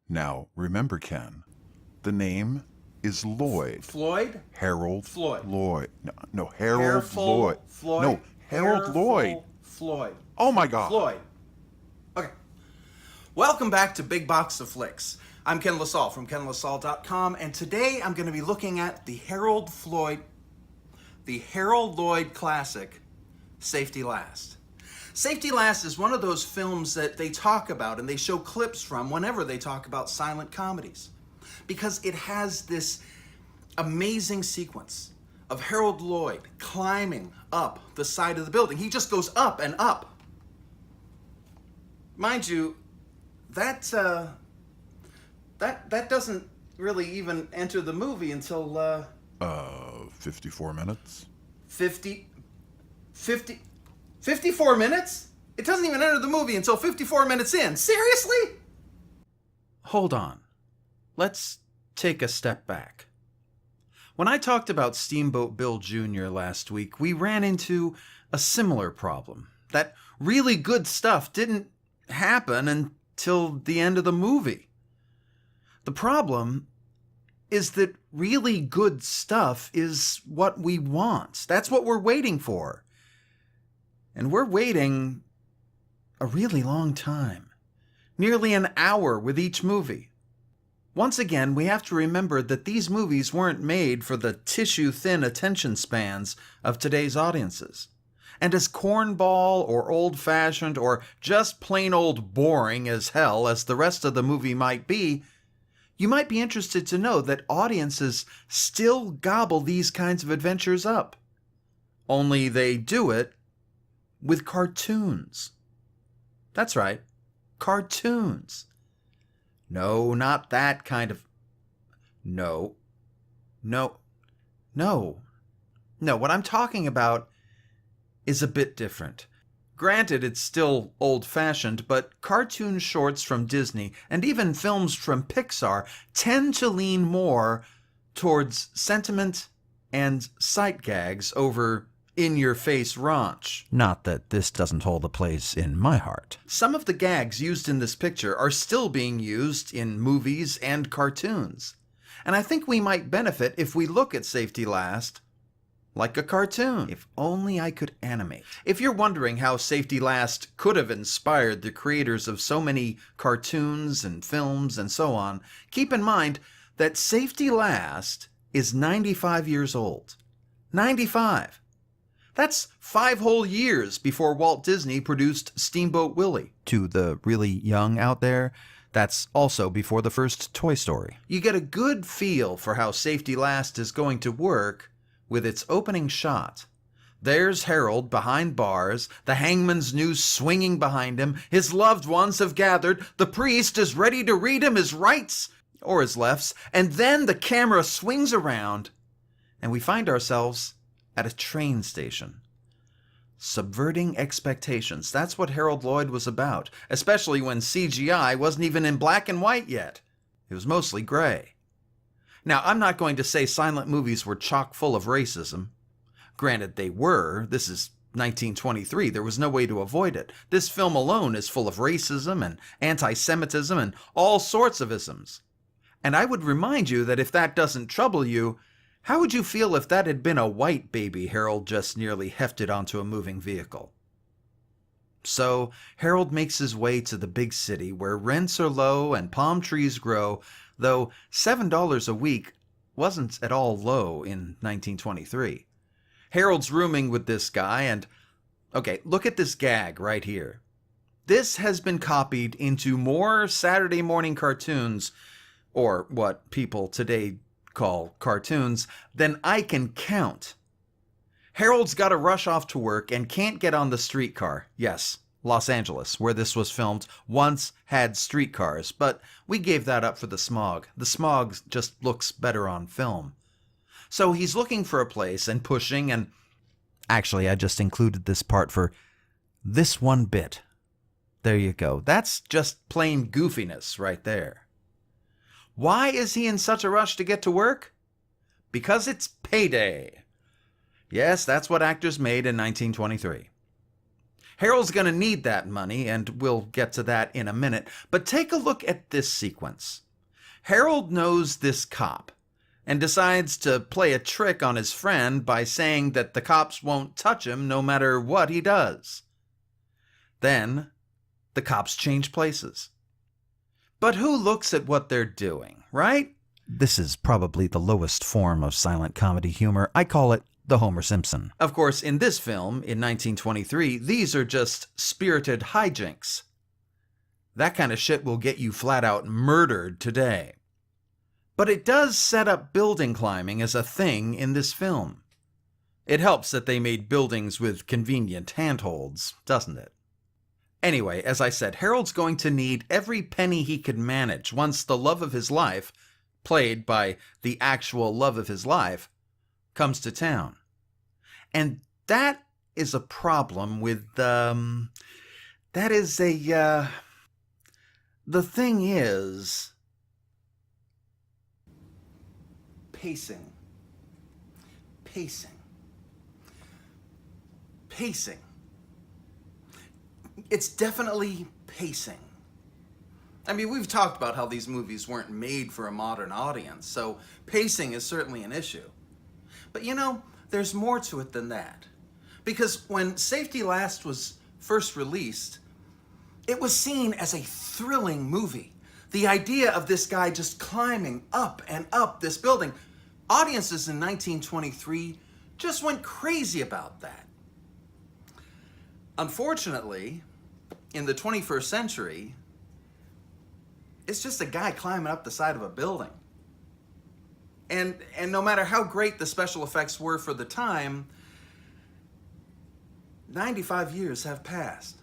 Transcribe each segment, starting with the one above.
Now, remember, Ken, the name is Lloyd. Floyd? Harold Floyd. Lloyd. No, Harold Careful, Lloyd. Floyd. No, Harold Careful, Lloyd. Floyd. Oh my God. Floyd. Okay. Welcome back to Big Box of Flicks. I'm Ken LaSalle from KenLaSalle.com, and today I'm going to be looking at the Harold Lloyd classic, Safety Last. Safety Last is one of those films that they talk about and they show clips from whenever they talk about silent comedies, because it has this amazing sequence of Harold Lloyd climbing up the side of the building. He just goes up and up. Mind you, that doesn't really even enter the movie until 54 minutes? 54 minutes? It doesn't even enter the movie until 54 minutes in. Seriously? Hold on. Let's take a step back. When I talked about Steamboat Bill Jr. last week, we ran into a similar problem. That really good stuff didn't happen until the end of the movie. The problem is that really good stuff is what we want. That's what we're waiting for. And we're waiting a really long time. Nearly an hour with each movie. Once again, we have to remember that these movies weren't made for the tissue-thin attention spans of today's audiences. And as cornball or old-fashioned or just plain old boring as hell as the rest of the movie might be, you might be interested to know that audiences still gobble these kinds of adventures up. Only they do it with cartoons. That's right, cartoons. No, not that kind of... No, what I'm talking about is a bit different. Granted, it's still old-fashioned, but cartoon shorts from Disney and even films from Pixar tend to lean more towards sentiment and sight gags over in-your-face raunch. Not that this doesn't hold a place in my heart. Some of the gags used in this picture are still being used in movies and cartoons. And I think we might benefit if we look at Safety Last like a cartoon. If only I could animate. If you're wondering how Safety Last could have inspired the creators of so many cartoons and films and so on, keep in mind that Safety Last is 95 years old. 95! That's 5 whole years before Walt Disney produced Steamboat Willie. To the really young out there, that's also before the first Toy Story. You get a good feel for how Safety Last is going to work with its opening shot. There's Harold behind bars, the hangman's noose swinging behind him, his loved ones have gathered, the priest is ready to read him his rights, or his lefts, and then the camera swings around, and we find ourselves at a train station. Subverting expectations. That's what Harold Lloyd was about, especially when CGI wasn't even in black and white yet. It was mostly gray. Now, I'm not going to say silent movies were chock full of racism. Granted, they were. This is 1923. There was no way to avoid it. This film alone is full of racism and anti-Semitism and all sorts of isms. And I would remind you that if that doesn't trouble you, how would you feel if that had been a white baby Harold just nearly hefted onto a moving vehicle? So, Harold makes his way to the big city where rents are low and palm trees grow, though $7 a week wasn't at all low in 1923. Harold's rooming with this guy and... Okay, look at this gag right here. This has been copied into more Saturday morning cartoons, or what people today call cartoons, than I can count. Harold's got to rush off to work and can't get on the streetcar. Yes, Los Angeles, where this was filmed, once had streetcars, but we gave that up for the smog. The smog just looks better on film. So he's looking for a place and pushing and... Actually, I just included this part for this one bit. There you go. That's just plain goofiness right there. Why is he in such a rush to get to work? Because it's payday. Yes, that's what actors made in 1923. Harold's going to need that money, and we'll get to that in a minute. But take a look at this sequence. Harold knows this cop and decides to play a trick on his friend by saying that the cops won't touch him no matter what he does. Then, the cops change places. But who looks at what they're doing, right? This is probably the lowest form of silent comedy humor. I call it the Homer Simpson. Of course, in this film, in 1923, these are just spirited hijinks. That kind of shit will get you flat out murdered today. But it does set up building climbing as a thing in this film. It helps that they made buildings with convenient handholds, doesn't it? Anyway, as I said, Harold's going to need every penny he can manage once the love of his life, played by the actual love of his life, comes to town. And that is a problem with, the thing is, pacing. It's definitely pacing. I mean, we've talked about how these movies weren't made for a modern audience, so pacing is certainly an issue. But you know, there's more to it than that. Because when Safety Last was first released, it was seen as a thrilling movie. The idea of this guy just climbing up and up this building. Audiences in 1923 just went crazy about that. Unfortunately, in the 21st century, it's just a guy climbing up the side of a building. And no matter how great the special effects were for the time, 95 years have passed.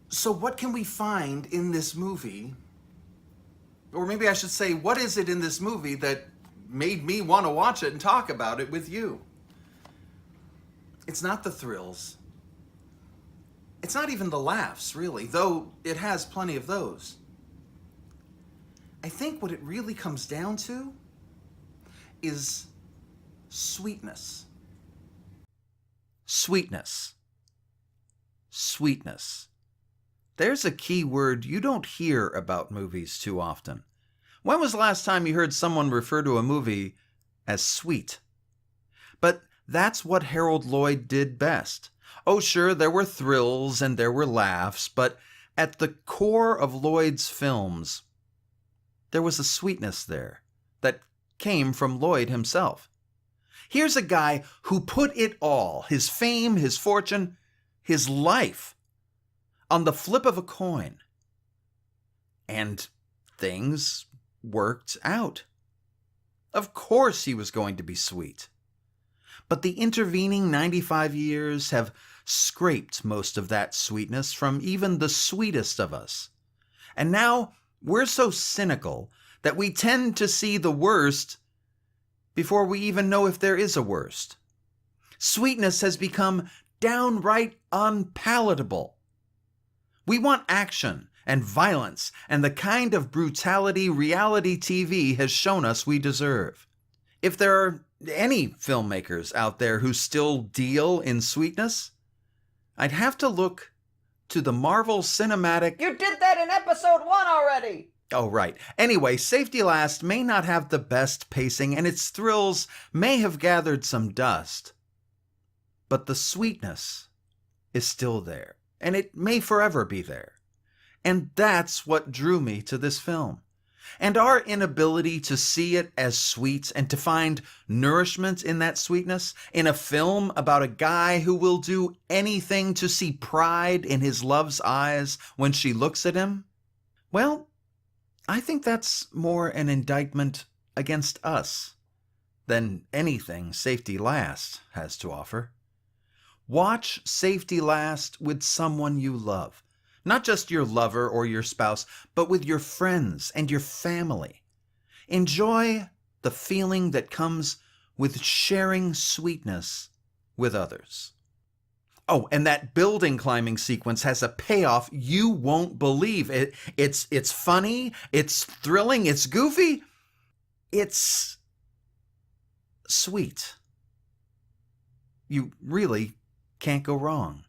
So what can we find in this movie? Or maybe I should say, what is it in this movie that made me want to watch it and talk about it with you? It's not the thrills. It's not even the laughs, really, though it has plenty of those. I think what it really comes down to is sweetness. Sweetness. Sweetness. There's a key word you don't hear about movies too often. When was the last time you heard someone refer to a movie as sweet? But that's what Harold Lloyd did best. Oh, sure, there were thrills and there were laughs, but at the core of Lloyd's films, there was a sweetness there that came from Lloyd himself. Here's a guy who put it all, his fame, his fortune, his life, on the flip of a coin. And things worked out. Of course he was going to be sweet. But the intervening 95 years have scraped most of that sweetness from even the sweetest of us. And now we're so cynical that we tend to see the worst before we even know if there is a worst. Sweetness has become downright unpalatable. We want action and violence and the kind of brutality reality TV has shown us we deserve. If there are any filmmakers out there who still deal in sweetness, I'd have to look to the Marvel Cinematic... You did that in episode 1 already! Oh, right. Anyway, Safety Last may not have the best pacing, and its thrills may have gathered some dust. But the sweetness is still there, and it may forever be there. And that's what drew me to this film. And our inability to see it as sweet and to find nourishment in that sweetness in a film about a guy who will do anything to see pride in his love's eyes when she looks at him, well, I think that's more an indictment against us than anything Safety Last has to offer. Watch Safety Last with someone you love. Not just your lover or your spouse, but with your friends and your family. Enjoy the feeling that comes with sharing sweetness with others. Oh, and that building climbing sequence has a payoff you won't believe. It's funny, it's thrilling, it's goofy, it's sweet. You really can't go wrong.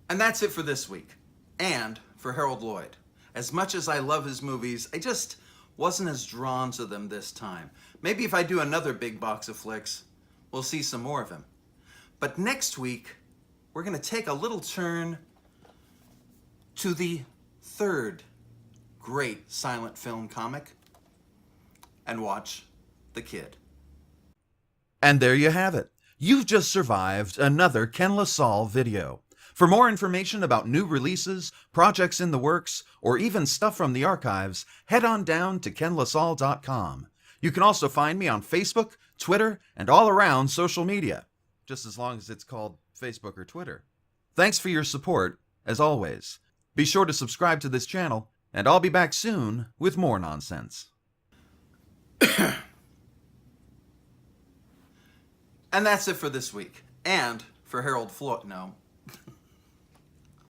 And that's it for this week. And for Harold Lloyd. As much as I love his movies, I just wasn't as drawn to them this time. Maybe if I do another big box of flicks, we'll see some more of him. But next week, we're going to take a little turn to the third great silent film comic and watch The Kid. And there you have it. You've just survived another Ken LaSalle video. For more information about new releases, projects in the works, or even stuff from the archives, head on down to kenlasalle.com. You can also find me on Facebook, Twitter, and all around social media, just as long as it's called Facebook or Twitter. Thanks for your support, as always. Be sure to subscribe to this channel, and I'll be back soon with more nonsense. And that's it for this week. And for Harold Floyd. No.